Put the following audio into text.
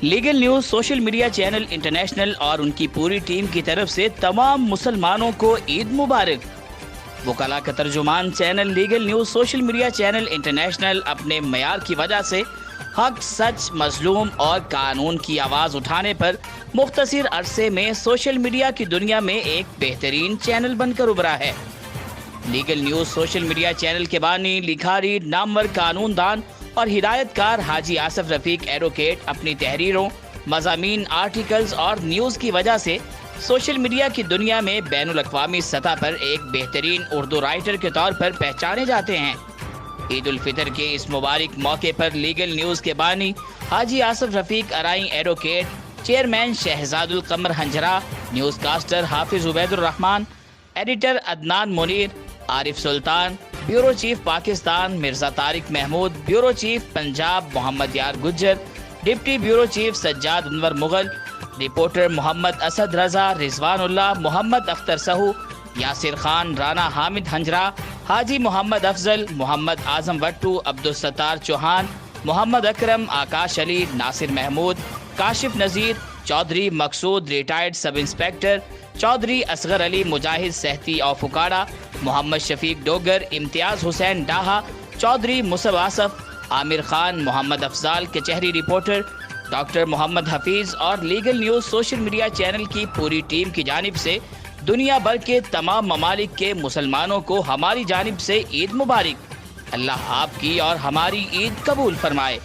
Legal news social media channel international اور ان کی پوری ٹیم کی طرف سے تمام مسلمانوں کو عید مبارک۔ وکلاء کا ترجمان channel legal news social media channel international اپنے معیار کی وجہ سے حق، سچ، مظلوم اور قانون کی آواز اٹھانے پر مختصر عرصے میں سوشل میڈیا کی دنیا میں ایک بہترین چینل بن کر ابھرا ہے۔ Legal news social media channel کے بانی، لکھاری، نامور قانون دان اور ہدایت کار حاجی آصف رفیق ایڈوکیٹ اپنی تحریروں، مضامین، آرٹیکلز اور نیوز کی وجہ سے سوشل میڈیا کی دنیا میں بین الاقوامی سطح پر ایک بہترین اردو رائٹر کے طور پر پہچانے جاتے ہیں۔ عید الفطر کے اس مبارک موقع پر لیگل نیوز کے بانی Haji Asif Rafiq Arain advocate, chairman Shahzad Alqamar Hanjra, news caster Hafiz Ubaid Alrahman, editor Adnan Munir, Arif Sultan, bureau chief Pakistan Mirza Tariq Mahmood, bureau chief Punjab Muhammad Yar Gujjar, deputy bureau chief Sajjad Anwar Mughal, reporter Muhammad Asad Raza, Rizwan Ullah, Muhammad Akhtar Sahu, Yasir Khan, Rana Hamid Hanjra, Haji Muhammad Afzal, Muhammad Azam Wattoo, Abdulsattar Chauhan, Muhammad Akram, Akash Ali, Nasir Mahmood, Kashif Nazir, Chaudhry Maqsood retired sub inspector, Chaudhry Asghar Ali Mujahid Sehti of Okara, Muhammad Shafiq Dogar, Imtiaz Hussain Daha, Chaudhry Musab Asif, Aamir Khan, محمد افضال کچہری رپورٹر، ڈاکٹر محمد حفیظ اور legal news social media channel کی پوری ٹیم کی جانب سے دنیا بھر کے تمام ممالک کے مسلمانوں کو ہماری جانب سے عید مبارک۔ اللہ آپ کی اور ہماری عید قبول فرمائے۔